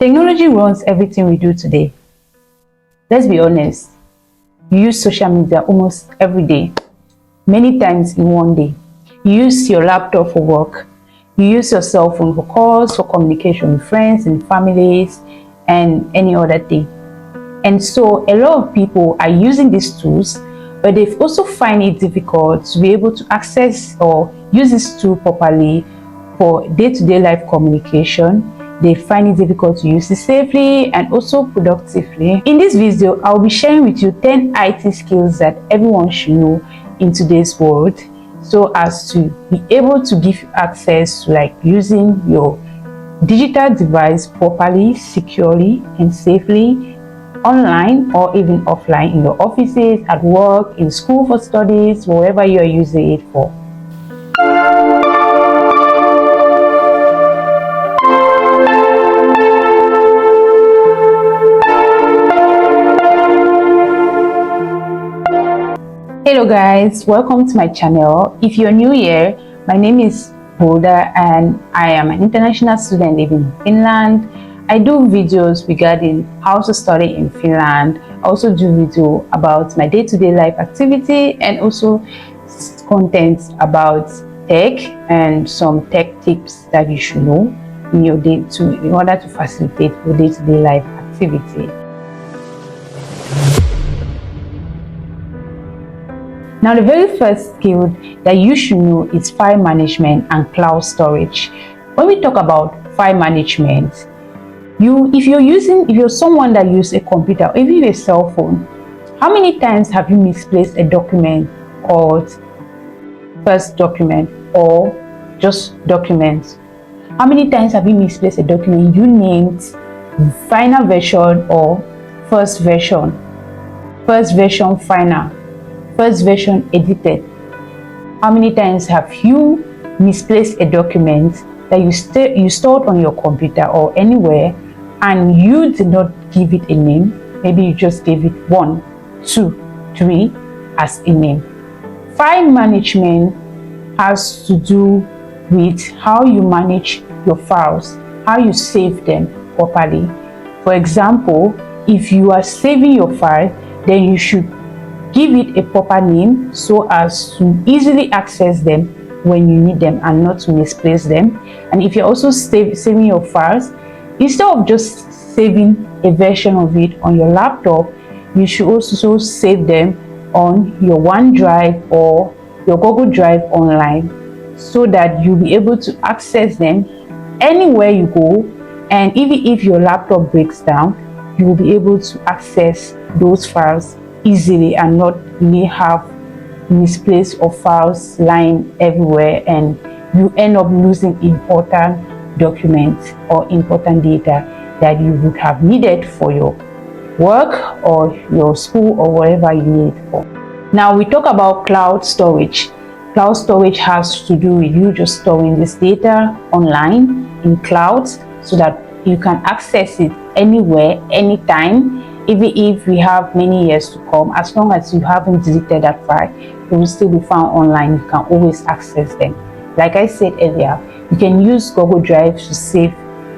Technology runs everything we do today. Let's be honest, you use social media almost every day, many times in one day. You use your laptop for work, you use your cell phone for calls, for communication with friends and families, and any other thing. And so a lot of people are using these tools, but they also find it difficult to be able to access or use this tool properly for day-to-day life communication. They find it difficult to use it safely and also productively. In this video, I'll be sharing with you 10 IT skills that everyone should know in today's world, so as to be able to give you access to like using your digital device properly, securely, and safely online or even offline in your offices, at work, in school for studies, wherever you are using it for. Hello guys, welcome to my channel. If you're new here, my name is Boda and I am an international student living in Finland. I do videos regarding how to study in Finland. I also do video about my day-to-day life activity and also content about tech and some tech tips that you should know in your in order to facilitate your day-to-day life activity. Now, the very first skill that you should know is file management and cloud storage. When we talk about file management, if you're someone that uses a computer or even a cell phone, how many times have you misplaced a document called first document or just documents? How many times have you misplaced a document you named final version or first version final, first version edited? How many times have you misplaced a document that you stored on your computer or anywhere and you did not give it a name? Maybe you just gave it 1, 2, 3 as a name. File management has to do with how you manage your files, how you save them properly. For example, if you are saving your file, then you should give it a proper name so as to easily access them when you need them and not to misplace them. And if you're also saving your files, instead of just saving a version of it on your laptop, you should also save them on your OneDrive or your Google Drive online, so that you'll be able to access them anywhere you go. And even if your laptop breaks down, you will be able to access those files easily and not really have misplaced or files lying everywhere and you end up losing important documents or important data that you would have needed for your work or your school or whatever you need it for. Now we talk about cloud storage. Cloud storage has to do with you just storing this data online in clouds so that you can access it anywhere, anytime. Even if we have many years to come, as long as you haven't deleted that file, it will still be found online. You can always access them. Like I said earlier, you can use Google Drive to save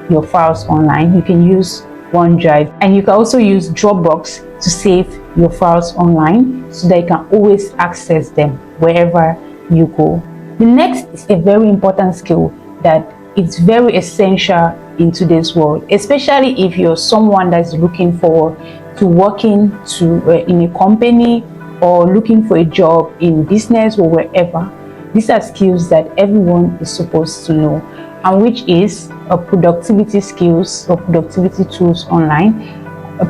your files online. You can use OneDrive, and you can also use Dropbox to save your files online so that you can always access them wherever you go. The next is a very important skill that is very essential in today's world, especially if you're someone that's looking forward to working in a company or looking for a job in business or wherever. These are skills that everyone is supposed to know, and which is productivity skills or productivity tools online,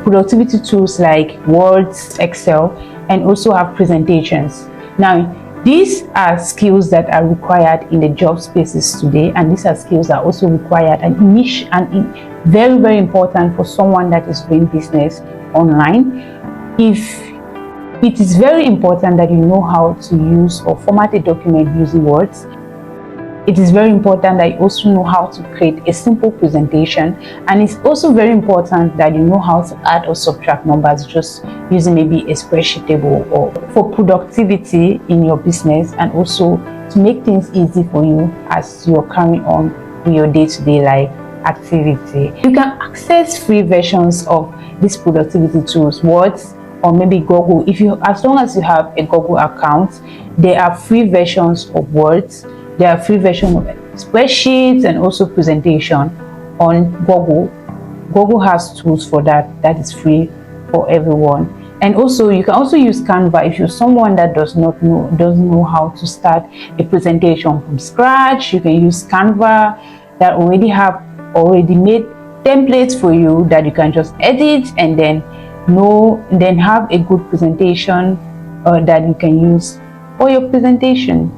productivity tools like Word, Excel, and also have presentations. Now, these are skills that are required in the job spaces today, and these are skills that are also required and very, very important for someone that is doing business online. It is very important that you know how to use or format a document using words. It is very important that you also know how to create a simple presentation, and it's also very important that you know how to add or subtract numbers just using maybe a spreadsheet table, or for productivity in your business and also to make things easy for you as you're carrying on with your day-to-day life activity. You can access free versions of these productivity tools, Words, or maybe Google. As long as you have a Google account, there are free versions of Words, there are free versions of spreadsheets, and also presentation on Google. Google has tools for that is free for everyone. And also you can also use Canva if you're someone that doesn't know how to start a presentation from scratch. You can use Canva that already made templates for you that you can just edit and then have a good presentation that you can use for your presentation.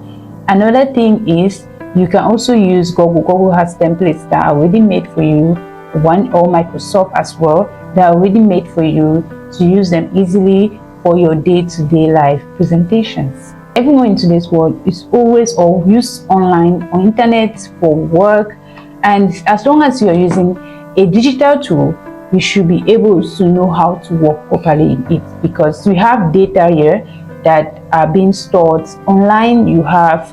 Another thing is you can also use Google. Google has templates that are already made for you, or Microsoft as well, that are already made for you to use them easily for your day-to-day life presentations. Everyone in today's world is always or use online or internet for work, and as long as you're using a digital tool, you should be able to know how to work properly in it, because we have data here that are being stored online. You have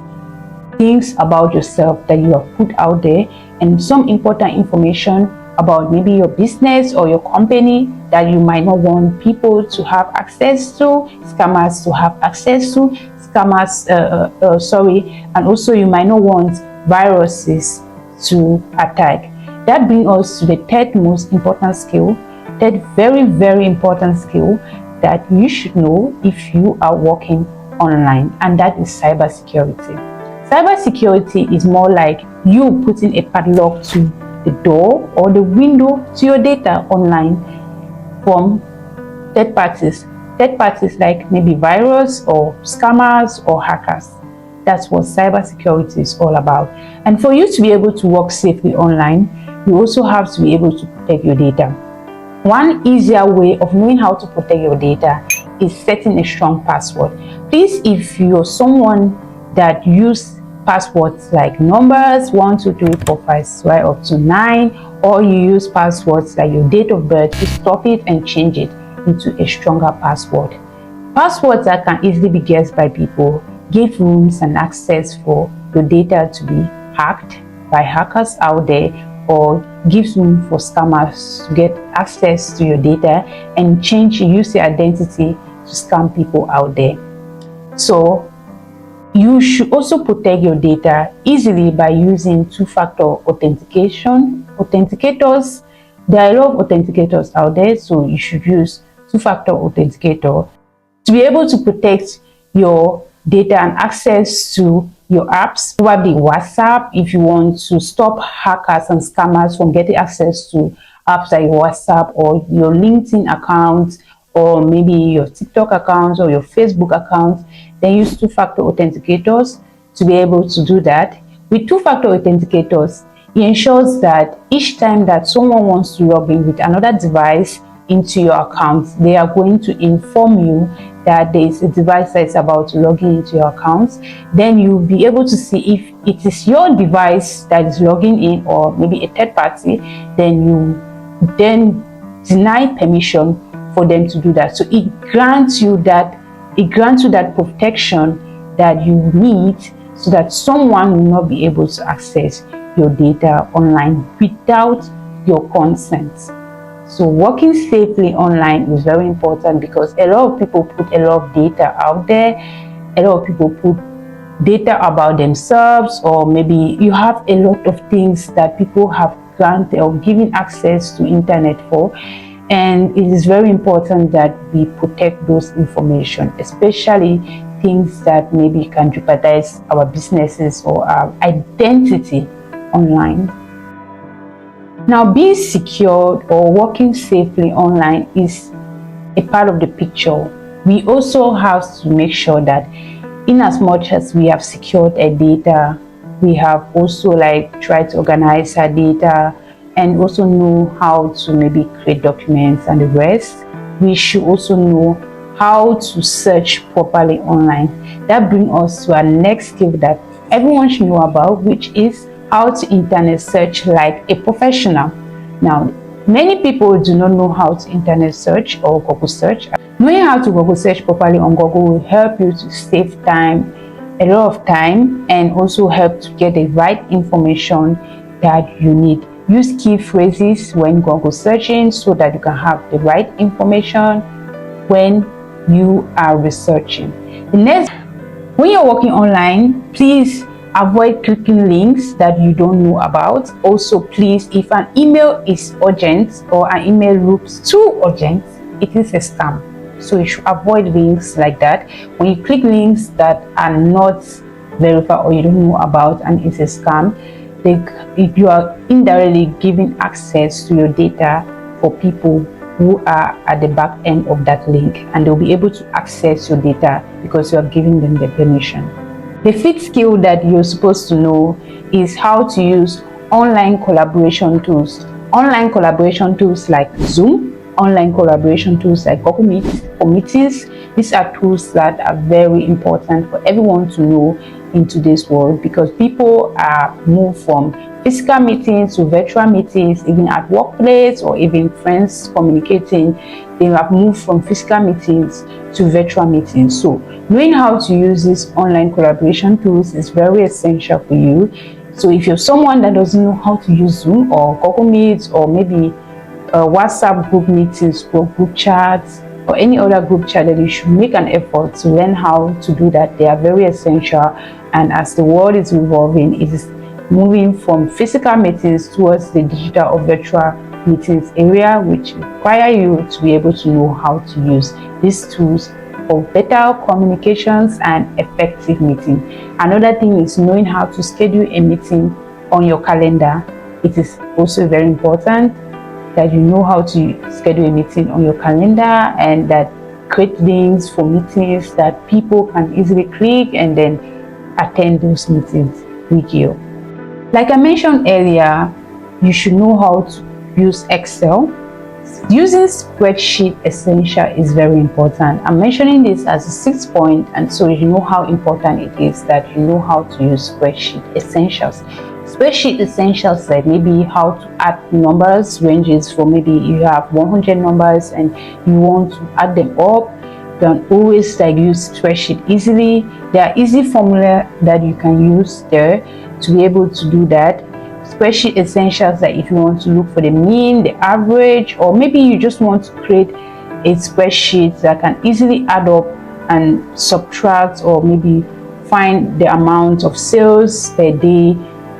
things about yourself that you have put out there, and some important information about maybe your business or your company that you might not want people to have access to, scammers to have access to, and also you might not want viruses to attack. That brings us to the third most important skill, that very, very important skill that you should know if you are working online, and that is cybersecurity. Cybersecurity is more like you putting a padlock to the door or the window to your data online from third parties like maybe virus or scammers or hackers. That's what cybersecurity is all about. And for you to be able to work safely online, you also have to be able to protect your data. One easier way of knowing how to protect your data is setting a strong password. Please, if you're someone that use passwords like numbers 1 2 3 4 5 6 right up to 9, or you use passwords like your date of birth, to stop it and change it into a stronger password. Passwords that can easily be guessed by people give rooms and access for your data to be hacked by hackers out there, or gives room for scammers to get access to your data and use your identity to scam people out there. So you should also protect your data easily by using two-factor authentication. Authenticators, there are a lot of authenticators out there, so you should use two-factor authenticator to be able to protect your data and access to your apps, probably WhatsApp, if you want to stop hackers and scammers from getting access to apps like WhatsApp, or your LinkedIn account, or maybe your TikTok account or your Facebook account. Then use two-factor authenticators to be able to do that. With two-factor authenticators, it ensures that each time that someone wants to log in with another device into your account, they are going to inform you that there is a device that is about to log in into your account. Then you'll be able to see if it is your device that is logging in or maybe a third party. Then you deny permission for them to do that. So it grants you that protection that you need, so that someone will not be able to access your data online without your consent. So working safely online is very important, because a lot of people put a lot of data out there. A lot of people put data about themselves, or maybe you have a lot of things that people have granted or given access to internet for. And it is very important that we protect those information, especially things that maybe can jeopardize our businesses or our identity online. Now, being secured or working safely online is a part of the picture. We also have to make sure that in as much as we have secured our data, we have also tried to organize our data and also know how to maybe create documents and the rest. We should also know how to search properly online. That brings us to our next skill that everyone should know about, which is how to internet search like a professional. Now, many people do not know how to internet search or Google search. Knowing how to Google search properly on Google will help you to save time, a lot of time, and also help to get the right information that you need. Use key phrases when Google searching so that you can have the right information when you are researching. The next, when you're working online, please avoid clicking links that you don't know about. Also, please, if an email is urgent or an email looks too urgent, it is a scam. So you should avoid links like that. When you click links that are not verified or you don't know about and it's a scam, you are indirectly giving access to your data for people who are at the back end of that link, and they'll be able to access your data because you are giving them the permission. The fifth skill that you're supposed to know is how to use online collaboration tools. Online collaboration tools like Zoom, online collaboration tools like Google Meet for meetings. These are tools that are very important for everyone to know in today's world, because people are moved from physical meetings to virtual meetings, even at workplace or even friends communicating. They have moved from physical meetings to virtual meetings. So knowing how to use these online collaboration tools is very essential for you. So if you're someone that doesn't know how to use Zoom or Google Meet or maybe WhatsApp group meetings or group chats or any other group chat, then you should make an effort to learn how to do that. They are very essential, and as the world is evolving, it is moving from physical meetings towards the digital or virtual meetings area, which require you to be able to know how to use these tools for better communications and effective meeting. Another thing is knowing how to schedule a meeting on your calendar. It is also very important that you know how to schedule a meeting on your calendar, and that create links for meetings that people can easily click and then attend those meetings with you. Like I mentioned earlier, you should know how to use Excel. Using Spreadsheet Essential is very important. I'm mentioning this as a 6th point, and so you know how important it is that you know how to use Spreadsheet Essentials. Spreadsheet Essentials, like maybe how to add numbers, ranges for maybe you have 100 numbers and you want to add them up. You can always use Spreadsheet easily. There are easy formula that you can use there to be able to do that. Spreadsheet Essentials, that if you want to look for the mean, the average, or maybe you just want to create a spreadsheet that can easily add up and subtract, or maybe find the amount of sales per day.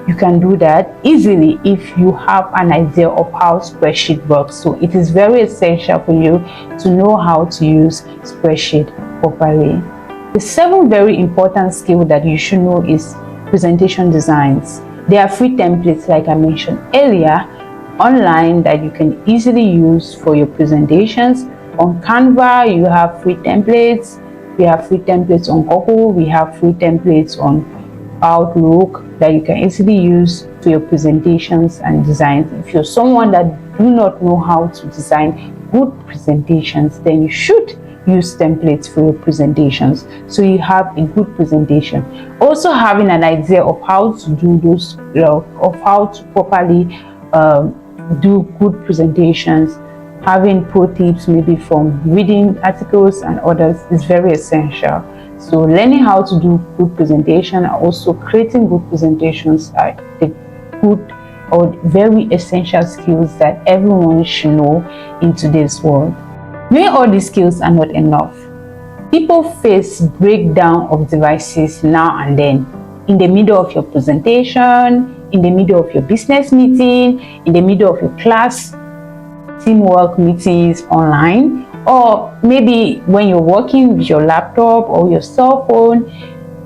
You can do that easily if you have an idea of how spreadsheet works. So it is very essential for you to know how to use spreadsheet properly. The 7th very important skill that you should know is presentation designs. There are free templates, like I mentioned earlier, online that you can easily use for your presentations. On Canva, you have free templates. We have free templates on Google. We have free templates on Outlook that you can easily use for your presentations and designs. If you're someone that do not know how to design good presentations, then you should use templates for your presentations so you have a good presentation. Also, having an idea of how to do those, of how to properly do good presentations, having pro tips maybe from reading articles and others is very essential. So learning how to do good presentation and also creating good presentations are the good or very essential skills that everyone should know in today's world. Knowing all these skills are not enough. People face breakdown of devices now and then, in the middle of your presentation, in the middle of your business meeting, in the middle of your class teamwork meetings online, or maybe when you're working with your laptop or your cell phone.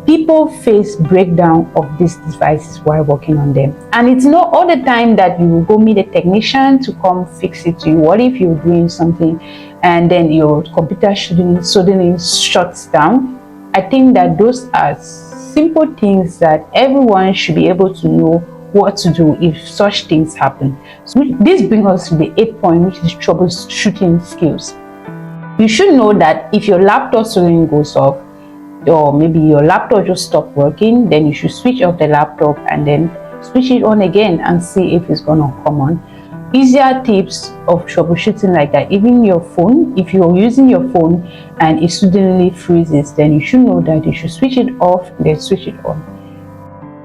People face breakdown of these devices while working on them, and it's not all the time that you will go meet a technician to come fix it to you. What if you're doing something and then your computer suddenly shuts down? I think that those are simple things that everyone should be able to know what to do if such things happen. So this brings us to the 8th point, which is troubleshooting skills. You should know that if your laptop suddenly goes off, or maybe your laptop just stopped working, then you should switch off the laptop and then switch it on again and see if it's gonna come on. Easier tips of troubleshooting like that, even your phone, if you're using your phone and it suddenly freezes, then you should know that you should switch it off, then switch it on.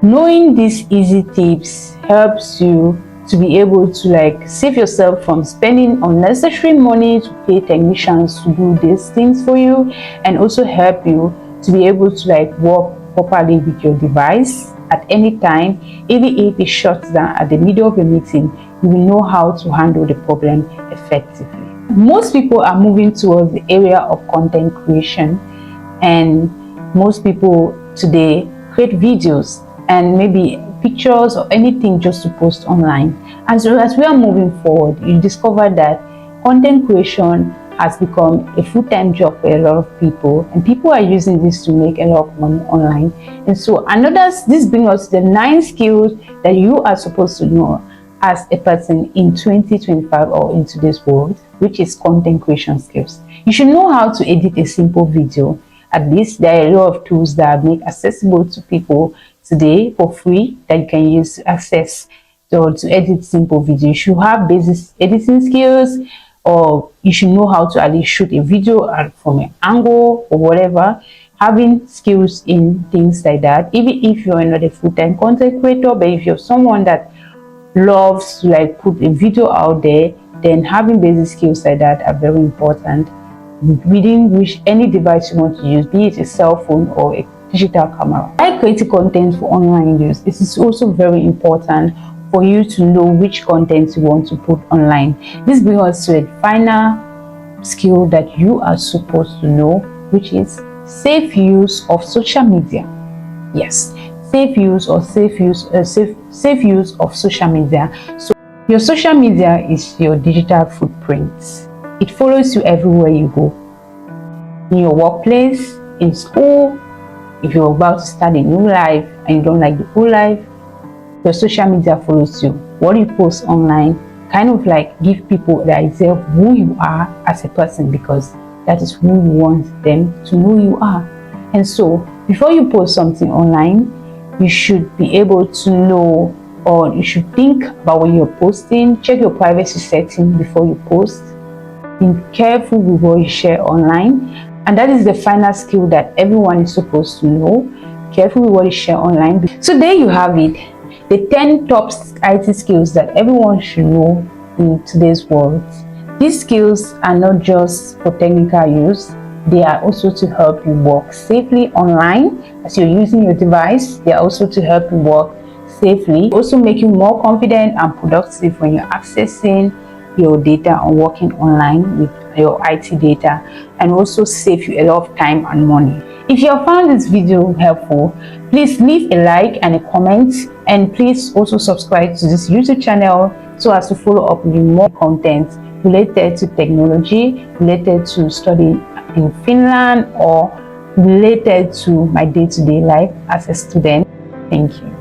Knowing these easy tips helps you to be able to like save yourself from spending unnecessary money to pay technicians to do these things for you, and also help you to be able to like work properly with your device at any time. Even if it shuts down at the middle of a meeting, you will know how to handle the problem effectively. Most people are moving towards the area of content creation, and most people today create videos and maybe pictures or anything just to post online. And so as we are moving forward, you discover that content creation has become a full-time job for a lot of people, and people are using this to make a lot of money online. And so this brings us to the 9 skills that you are supposed to know as a person in 2025 or in today's world, which is content creation skills. You should know how to edit a simple video. At least there are a lot of tools that are made accessible to people today for free that you can use to access to edit simple videos. You should have basic editing skills, or you should know how to at least shoot a video from an angle or whatever. Having skills in things like that, even if you're not a full-time content creator, but if you're someone that loves to like put a video out there, then having basic skills like that are very important within which any device you want to use, be it a cell phone or a digital camera. By creating content for online use, it is also very important for you to know which content you want to put online. This brings us to a final skill that you are supposed to know, which is safe use of social media. Yes, safe use of social media. So your social media is your digital footprint. It follows you everywhere you go. In your workplace, in school, if you're about to start a new life and you don't like the old life, your social media follows you. What you post online kind of like give people the idea of who you are as a person, because that is who you want them to know you are. And so before you post something online, you should be able to know, or you should think about what you're posting. Check your privacy setting before you post. Be careful with what you share online. And that is the final skill that everyone is supposed to know. Careful with what you share online. So there you have it, the 10 top IT skills that everyone should know in today's world. These skills are not just for technical use, they are also to help you work safely online as you're using your device. They are also to help you work safely, also make you more confident and productive when you're accessing your data and working online with your IT data, and also save you a lot of time and money. If you have found this video helpful, please leave a like and a comment, and please also subscribe to this YouTube channel so as to follow up with more content related to technology, related to studying in Finland, or related to my day-to-day life as a student. Thank you.